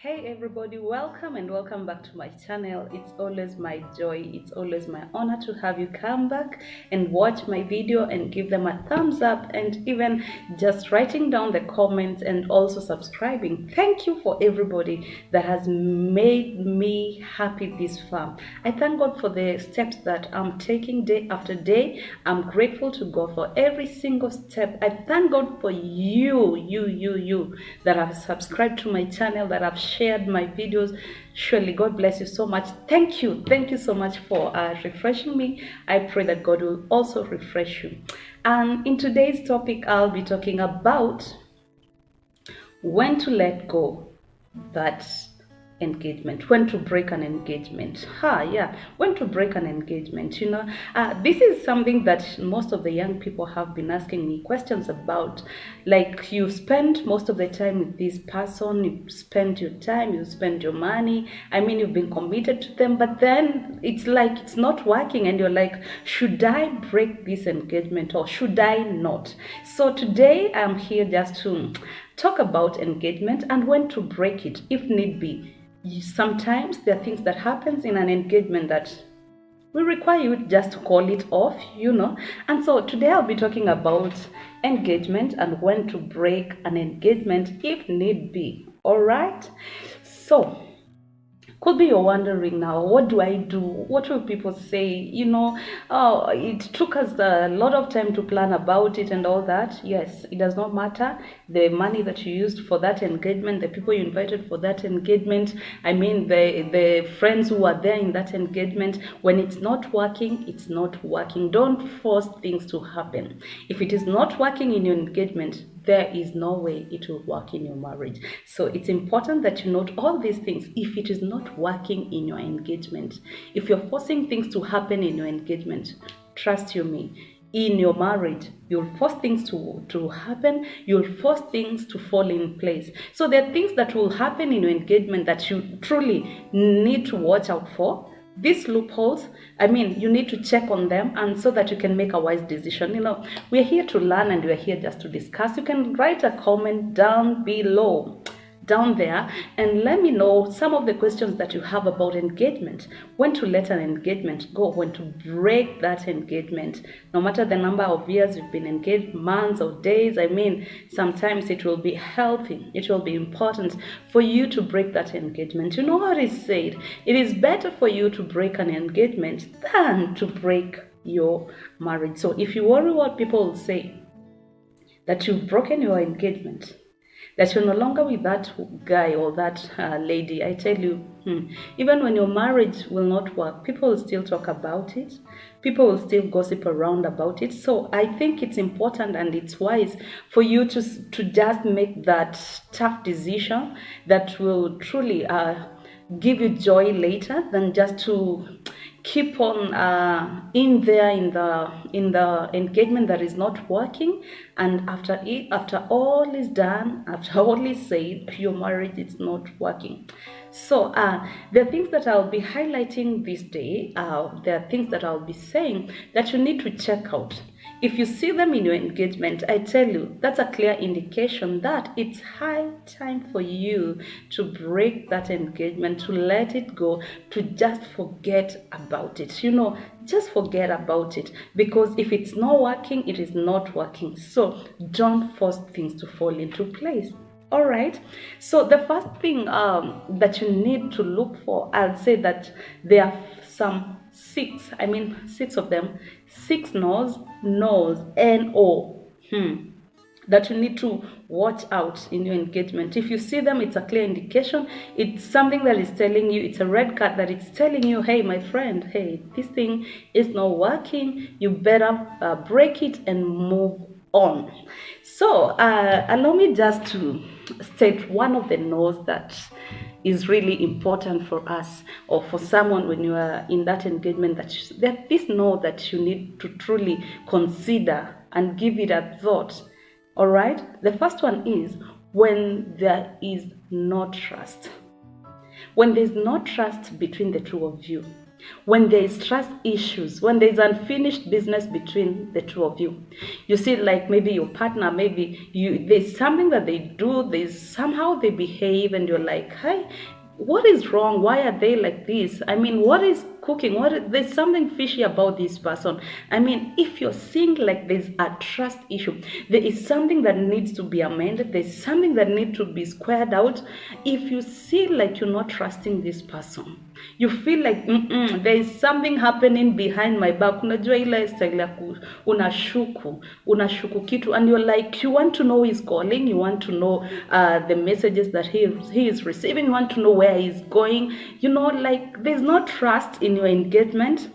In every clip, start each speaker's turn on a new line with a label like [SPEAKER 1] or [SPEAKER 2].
[SPEAKER 1] Hey everybody, welcome and welcome back to my channel. It's always my joy, it's always my honor to have you come back and watch my video and give them a thumbs up and even just writing down the comments and also subscribing. Thank you for everybody that has made me happy this far. I thank God for the steps that I'm taking day after day. I'm grateful to God for every single step. I thank God for you that have subscribed to my channel, that have shared my videos. Surely God bless you so much. Thank you so much for refreshing me. I pray that God will also refresh you. And in today's topic, I'll be talking about when to let go that engagement, when to break an engagement. When to break an engagement. This is something that most of the young people have been asking me questions about. Like, you spend most of the time with this person, you spend your time, you spend your money, I mean, you've been committed to them, but then it's like it's not working and you're like, should I break this engagement or should I not? So today I'm here just to talk about engagement and when to break it if need be. Sometimes there are things that happens in an engagement that will require you just to call it off. And so today I'll be talking about engagement and when to break an engagement if need be. All right. So could be you're wondering now, what do I do? What will people say? It took us a lot of time to plan about it and all that. Yes, it does not matter. The money that you used for that engagement, the people you invited for that engagement, I mean, the friends who are there in that engagement, when it's not working, it's not working. Don't force things to happen. If it is not working in your engagement, there is no way it will work in your marriage. So it's important that you note all these things. If it is not working in your engagement, if you're forcing things to happen in your engagement, trust you me, in your marriage, you'll force things to happen, you'll force things to fall in place. So there are things that will happen in your engagement that you truly need to watch out for. These loopholes, I mean, you need to check on them, and so that you can make a wise decision. We're here to learn and we're here just to discuss. You can write a comment down below, down there, and let me know some of the questions that you have about engagement, when to let an engagement go, when to break that engagement. No matter the number of years you've been engaged, months or days, I mean, sometimes it will be healthy, it will be important for you to break that engagement. You know what is said, it is better for you to break an engagement than to break your marriage. So if you worry what people will say, that you've broken your engagement, that you're no longer with that guy or that lady, I tell you, even when your marriage will not work, people will still talk about it. People will still gossip around about it. So I think it's important and it's wise for you to just make that tough decision that will truly give you joy later, than just to keep on in the engagement that is not working, and after all is done, after all is said, your marriage is not working. So the things that I'll be highlighting this day, there are things that I'll be saying that you need to check out. If you see them in your engagement, I tell you, that's a clear indication that it's high time for you to break that engagement, to let it go, to just forget about it. Just forget about it, because if it's not working, it is not working. So don't force things to fall into place. All right. So the first thing that you need to look for, I'll say that there are six of them, six no's, N-O, that you need to watch out in your engagement. If you see them, it's a clear indication. It's something that is telling you, it's a red card that it's telling you, hey, my friend, hey, this thing is not working. You better break it and move on. So allow me just to state one of the no's that is really important for us, or for someone when you are in that engagement, that this no that you need to truly consider and give it a thought. All right. The first one is when there is no trust. When there's no trust between the two of you, when there is trust issues, when there's unfinished business between the two of you. You see, like maybe your partner, there's something that they do, there's somehow they behave, and you're like, hey, what is wrong? Why are they like this? I mean, what is cooking? There's something fishy about this person. I mean, if you're seeing like there's a trust issue, there is something that needs to be amended, there's something that needs to be squared out. If you see like you're not trusting this person, you feel like there is something happening behind my back, unajua ile style ya unashuku kitu, and you're like, you want to know he's calling, you want to know the messages that he is receiving, you want to know where he's going, like there's no trust in your engagement.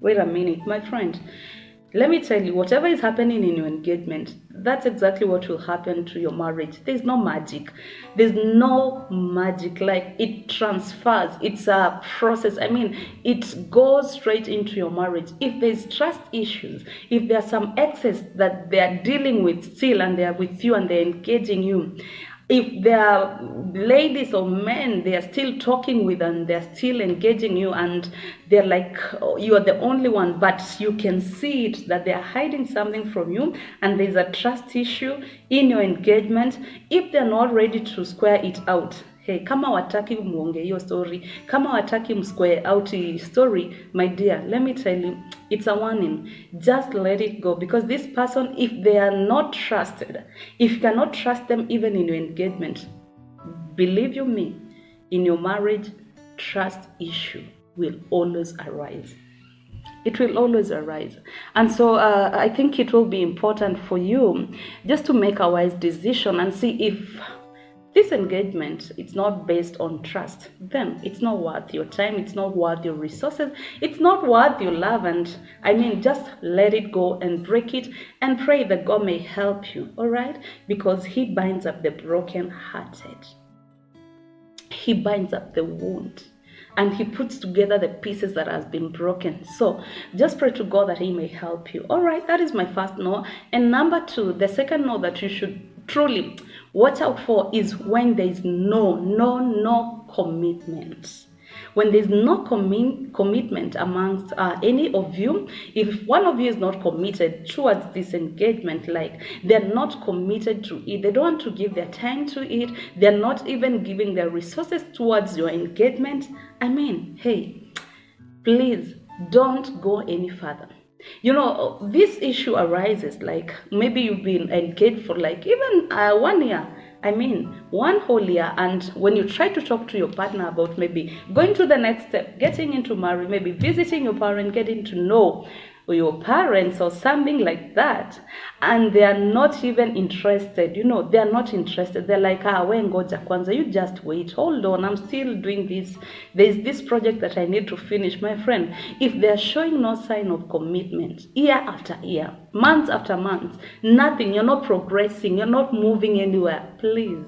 [SPEAKER 1] Wait a minute, my friend. Let me tell you, whatever is happening in your engagement, that's exactly what will happen to your marriage. There's no magic. There's no magic. Like, it transfers. It's a process. I mean, it goes straight into your marriage. If there's trust issues, if there's some excess that they are dealing with still, and they are with you and they're engaging you, if there are ladies or men they are still talking with and they're still engaging you, and they're like, oh, you are the only one, but you can see it that they are hiding something from you, and there's a trust issue in your engagement, if they're not ready to square it out, hey, kama wataki muonge hiyo story, kama wataki msquare out story, my dear, let me tell you, it's a warning. Just let it go, because this person, if they are not trusted, if you cannot trust them even in your engagement, believe you me, in your marriage, trust issue will always arise. It will always arise. And so I think it will be important for you just to make a wise decision and see if this engagement, it's not based on trust, then it's not worth your time, it's not worth your resources, it's not worth your love. And I mean, just let it go and break it, and pray that God may help you, all right? Because He binds up the broken-hearted. He binds up the wound, and He puts together the pieces that has been broken. So just pray to God that He may help you. All right, that is my first no. And number two, the second no that you should truly watch out for is when there is no commitment. When there's no commitment amongst any of you, if one of you is not committed towards this engagement, like they're not committed to it, they don't want to give their time to it, they're not even giving their resources towards your engagement, I mean, hey, please don't go any further. This issue arises, like maybe you've been engaged for like even 1 year. I mean, 1 whole year, and when you try to talk to your partner about maybe going to the next step, getting into marriage, maybe visiting your parents, getting to know your parents or something like that, and they are not even interested, they are not interested. They're like, we ngoja kwanza, you just wait, hold on, I'm still doing this, there's this project that I need to finish. My friend, if they're showing no sign of commitment, year after year, months after months, nothing, you're not progressing, you're not moving anywhere, please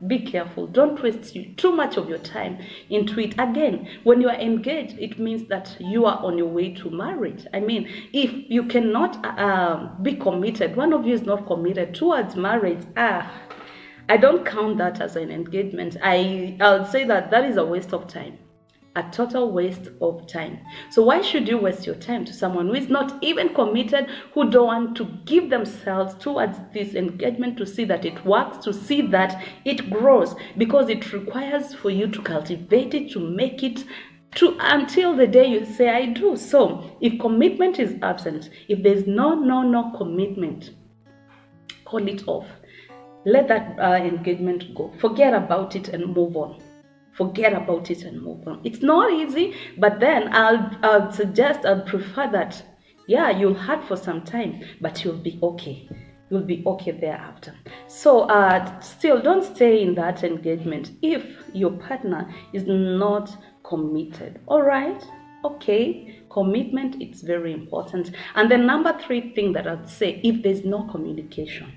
[SPEAKER 1] be careful. Don't waste too much of your time into it. Again, when you are engaged, it means that you are on your way to marriage. I mean, if you cannot be committed, one of you is not committed towards marriage, I don't count that as an engagement. I'll say that is a waste of time. A total waste of time. So why should you waste your time to someone who is not even committed, who don't want to give themselves towards this engagement to see that it works, to see that it grows, because it requires for you to cultivate it, to make it until the day you say I do. So if commitment is absent, if there's no commitment, call it off. Let that engagement go. Forget about it and move on. Forget about it and move on. It's not easy, but then I'll prefer that, yeah, you'll hurt for some time, but you'll be okay. You'll be okay thereafter. So still, don't stay in that engagement if your partner is not committed. All right? Okay. Commitment, it's very important. And the number 3 thing that I'd say, if there's no communication,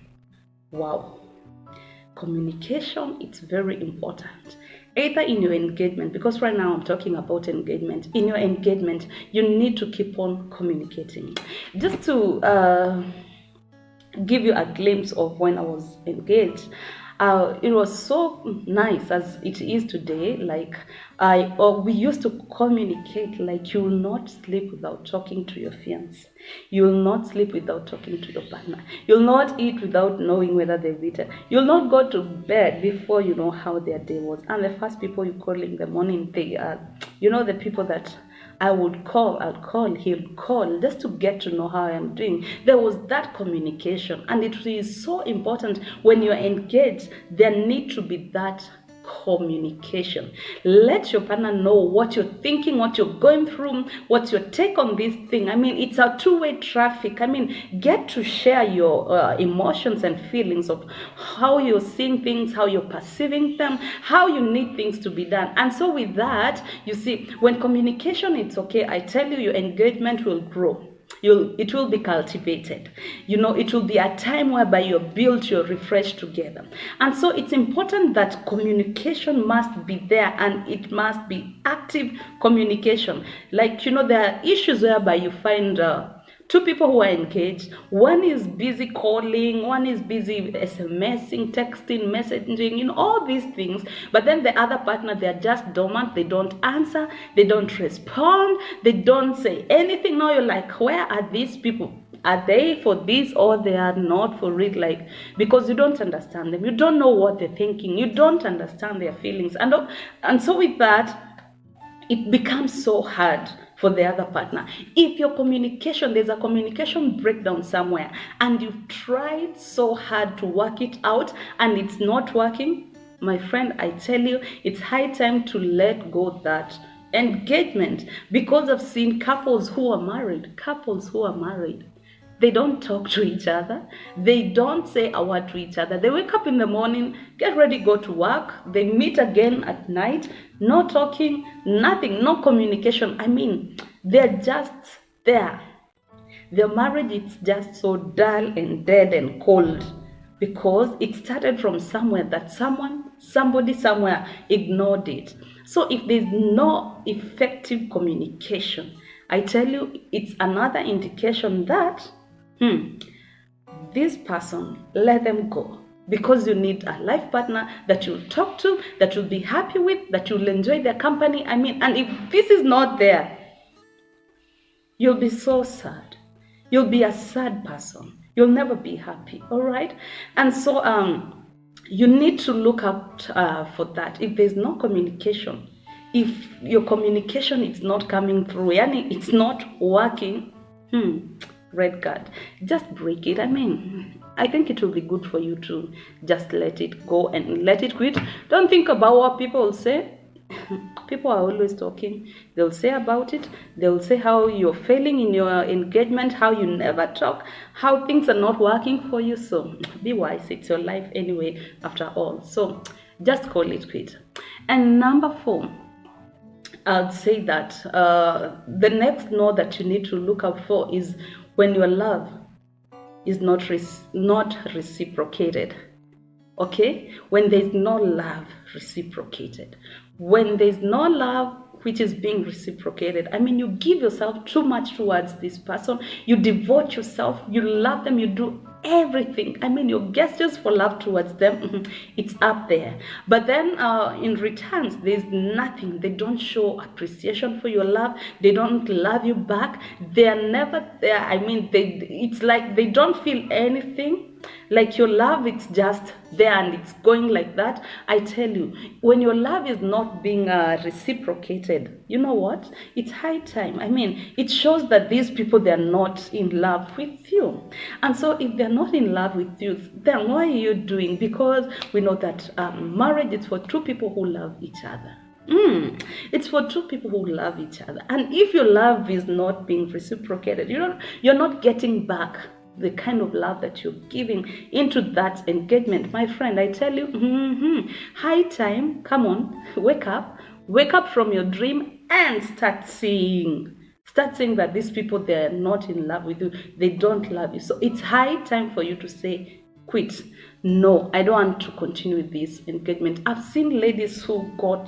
[SPEAKER 1] wow. Communication, it's very important. Either in your engagement, because right now I'm talking about engagement. In your engagement, you need to keep on communicating. Just to give you a glimpse of when I was engaged, It was so nice as it is today. Like we used to communicate. Like you will not sleep without talking to your fiance. You will not sleep without talking to your partner. You'll not eat without knowing whether they've eaten. You'll not go to bed before you know how their day was. And the first people you call in the morning, they are, the people that I'll call, he'll call just to get to know how I'm doing. There was that communication, and it is so important when you're engaged, there need to be that communication. Let your partner know what you're thinking, what you're going through, what's your take on this thing. I mean, it's a two-way traffic. I mean, get to share your emotions and feelings of how you're seeing things, how you're perceiving them, how you need things to be done. And so with that, you see, when communication is okay, I tell you, your engagement will grow. It will be cultivated. It will be a time whereby you're built, you're refreshed together. And so it's important that communication must be there, and it must be active communication. Like, there are issues whereby you find two people who are engaged, one is busy calling, one is busy SMSing, texting, messaging, all these things. But then the other partner, they're just dormant. They don't answer. They don't respond. They don't say anything. Now you're like, where are these people? Are they for this or they are not for it? Like, because you don't understand them. You don't know what they're thinking. You don't understand their feelings. And so with that, it becomes so hard for the other partner. If there's a communication breakdown somewhere, and you've tried so hard to work it out and it's not working, my friend, I tell you, it's high time to let go that engagement. Because I've seen couples who are married. They don't talk to each other. They don't say a word to each other. They wake up in the morning, get ready, go to work. They meet again at night. No talking, nothing, no communication. I mean, they're just there. Their marriage is just so dull and dead and cold because it started from somewhere that somebody somewhere ignored it. So if there's no effective communication, I tell you, it's another indication that this person, let them go, because you need a life partner that you'll talk to, that you'll be happy with, that you'll enjoy their company. I mean, and if this is not there, you'll be so sad. You'll be a sad person. You'll never be happy, all right? And so you need to look out for that. If there's no communication, if your communication is not coming through, and it's not working, red card, just break it. I mean, I think it will be good for you to just let it go and let it quit. Don't think about what people will say. People are always talking. They'll say about it. They'll say how you're failing in your engagement, how you never talk, how things are not working for you. So be wise. It's your life anyway, after all. So just call it quit. And number 4, I'd say that the next no that you need to look out for is when your love is not reciprocated. Okay? When there's no love reciprocated. When there's no love which is being reciprocated, I mean, you give yourself too much towards this person. You devote yourself. You love them. You do everything. I mean, your gestures for love towards them, it's up there. But then in returns, there's nothing. They don't show appreciation for your love. They don't love you back. They are never there. I mean, it's like they don't feel anything. Like your love, it's just there and it's going like that. I tell you, when your love is not being reciprocated, you know what? It's high time. I mean, it shows that these people, they're not in love with you. And so if they're not in love with you, then what are you doing? Because we know that marriage is for two people who love each other. It's for two people who love each other. And if your love is not being reciprocated, you're not getting back the kind of love that you're giving into that engagement. My friend, I tell you, high time. Come on, wake up from your dream and start seeing that these people, they're not in love with you. They don't love you. So it's high time for you to say quit. No, I don't want to continue with this engagement. I've seen ladies who fell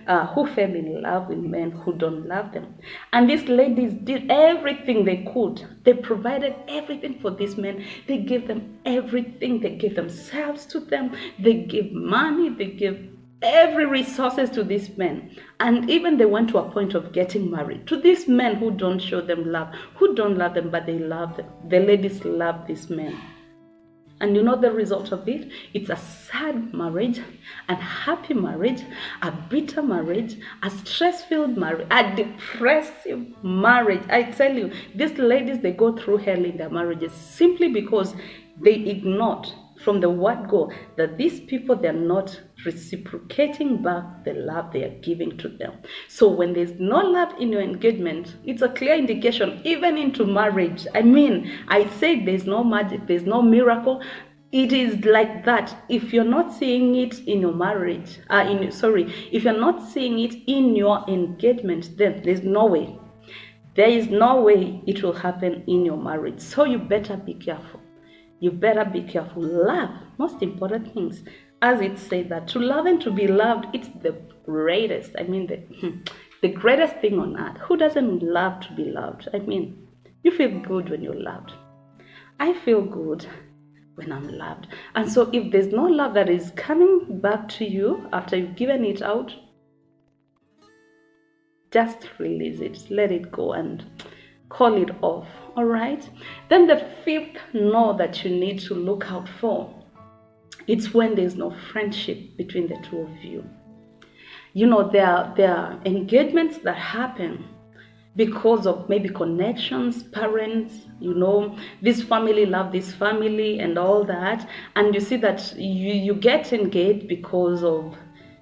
[SPEAKER 1] in love with men who don't love them. And these ladies did everything they could. They provided everything for these men. They gave them everything. They gave themselves to them. They gave money. They gave every resources to these men. And even they went to a point of getting married to these men who don't show them love, who don't love them, but they love them. The ladies love these men. And you know the result of it? It's a sad marriage, a happy marriage, a bitter marriage, a stress-filled marriage, a depressive marriage. I tell you, these ladies, they go through hell in their marriages simply because they ignored from the word go that these people, they're not reciprocating back the love they are giving to them. So when there's no love in your engagement, it's a clear indication, even into marriage. I mean, I say there's no magic, there's no miracle. It is like that. If you're not seeing it in your marriage, if you're not seeing it in your engagement, then there's no way. There is no way it will happen in your marriage. So you better be careful. You better be careful. Love, most important things. As it says that to love and to be loved, it's the greatest. I mean, the greatest thing on earth. Who doesn't love to be loved? I mean, you feel good when you're loved. I feel good when I'm loved. And so if there's no love that is coming back to you after you've given it out, just release it. Let it go and call it off. All right. Then the fifth no that you need to look out for, it's when there's no friendship between the two of you. You know, there are engagements that happen because of maybe connections, parents, you know, this family love this family and all that. And you see that you get engaged because of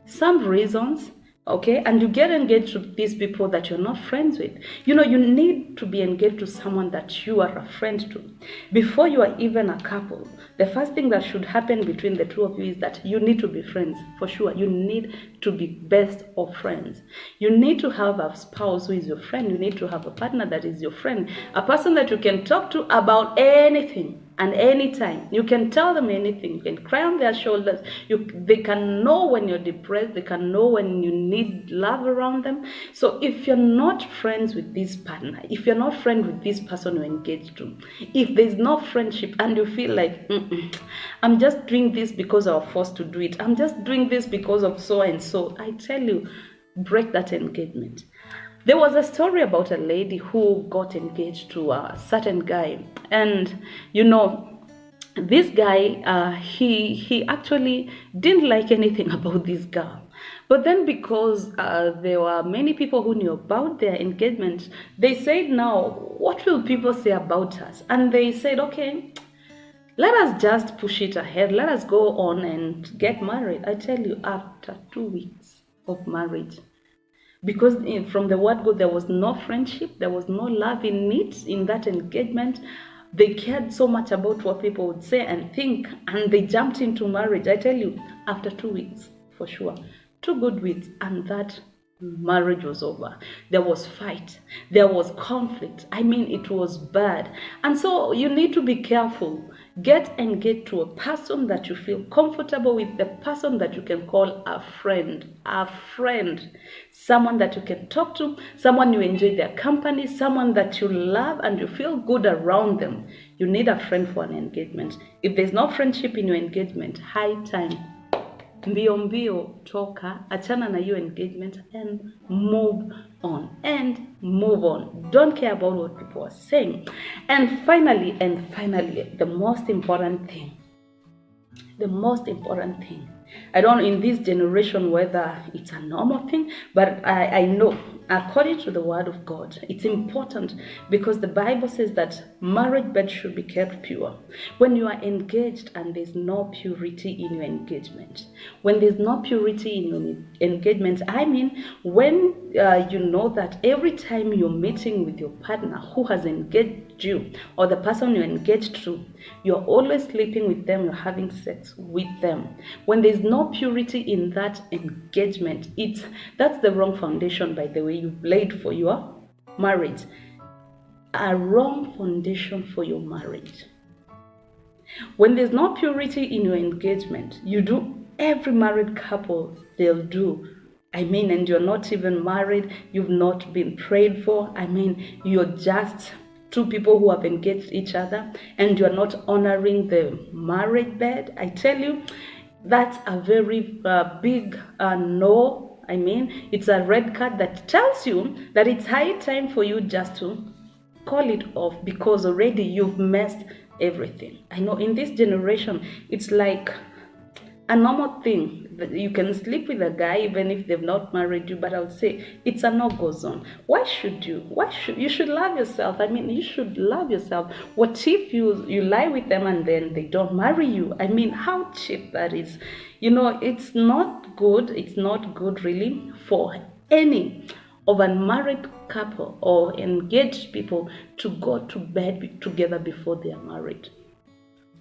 [SPEAKER 1] some reasons. Okay, and you get engaged to these people that you're not friends with. You know, you need to be engaged to someone that you are a friend to. Before you are even a couple, the first thing that should happen between the two of you is that you need to be friends, for sure. You need to be best of friends. You need to have a spouse who is your friend. You need to have a partner that is your friend, a person that you can talk to about anything. And anytime you can tell them anything, you can cry on their shoulders. They can know when you're depressed. They can know when you need love around them. So if you're not friends with this partner, if you're not friends with this person you're engaged to, if there's no friendship and you feel like, I'm just doing this because I was forced to do it, I'm just doing this because of so and so, I tell you, break that engagement. There was a story about a lady who got engaged to a certain guy. And, you know, this guy, he actually didn't like anything about this girl. But then because there were many people who knew about their engagement, they said, now, what will people say about us? And they said, okay, let us just push it ahead. Let us go on and get married. I tell you, after 2 weeks of marriage, because from the word go, there was no friendship, there was no love in it, in that engagement. They cared so much about what people would say and think, and they jumped into marriage. I tell you, after 2 weeks, for sure, 2 good weeks, and that marriage was over. There was fight, there was conflict. I mean, it was bad. And so you need to be careful. Get engaged to a person that you feel comfortable with, the person that you can call a friend, someone that you can talk to, someone you enjoy their company, someone that you love and you feel good around them. You need a friend for an engagement. If there's no friendship in your engagement, high time, mbio mbio, toka, achana na your engagement and move on. Don't care about what people are saying. And finally, the most important thing, I don't know in this generation whether it's a normal thing, but I know according to the word of God, it's important because the Bible says that marriage bed should be kept pure. When you are engaged and there's no purity in your engagement, when there's no purity in your engagement, I mean, when you know that every time you're meeting with your partner who has engaged you or the person you're engaged to, you're always sleeping with them, you're having sex with them. When there's no purity in that engagement, that's the wrong foundation, by the way, you've laid for your marriage. A wrong foundation for your marriage. When there's no purity in your engagement, you do every married couple they'll do. I mean, and you're not even married, you've not been prayed for. I mean, you're just two people who have engaged each other and you're not honoring the marriage bed. I tell you, that's a very big no. I mean, it's a red card that tells you that it's high time for you just to call it off, because already you've messed everything. I know in this generation, it's like a normal thing that you can sleep with a guy even if they've not married you, but I would say it's a no-go zone. Why should you? You should love yourself? I mean, you should love yourself. What if you lie with them and then they don't marry you? I mean, how cheap that is. You know, it's not good. It's not good really for any of unmarried couple or engaged people to go to bed together before they are married,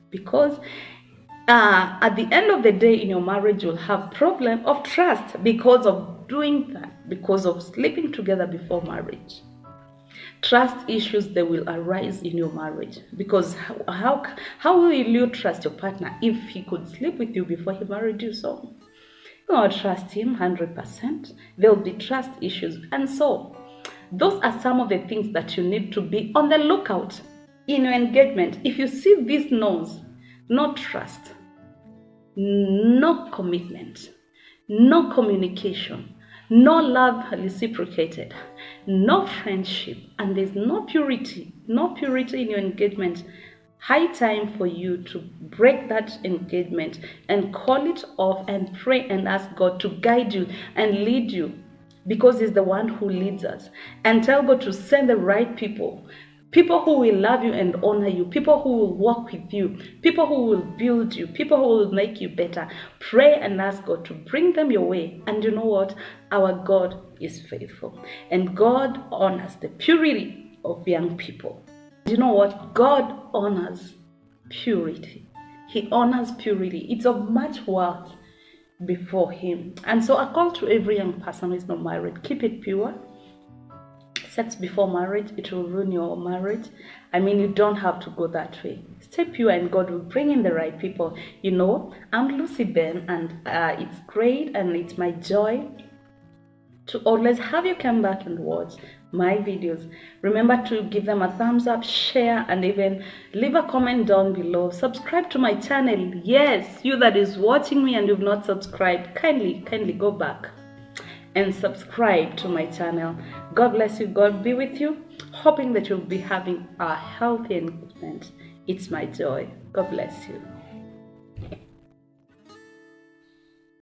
[SPEAKER 1] because at the end of the day in your marriage you'll have problem of trust because of doing that, because of sleeping together before marriage. Trust issues, they will arise in your marriage, because how will you trust your partner if he could sleep with you before he married you? So you don't trust him 100%. There'll be trust issues, and so those are some of the things that you need to be on the lookout in your engagement. If you see these no's: no trust, no commitment, no communication, no love reciprocated, no friendship, and there's no purity in your engagement, high time for you to break that engagement and call it off and pray and ask God to guide you and lead you, because He's the one who leads us. And tell God to send the right people. People who will love you and honor you, people who will walk with you, people who will build you, people who will make you better. Pray and ask God to bring them your way. And you know what? Our God is faithful. And God honors the purity of young people. You know what? God honors purity. He honors purity. It's of much worth before Him. And so I call to every young person who is not married: keep it pure. Sex before marriage, it will ruin your marriage. I mean, you don't have to go that way. Stay pure and God will bring in the right people. You know, I'm Lucy Ben, and it's great and it's my joy to always have you come back and watch my videos. Remember to give them a thumbs up, share, and even leave a comment down below. Subscribe to my channel. Yes, you that is watching me and you've not subscribed, kindly go back and subscribe to my channel. God bless you. God be with you. Hoping that you'll be having a healthy engagement. It's my joy. God bless you.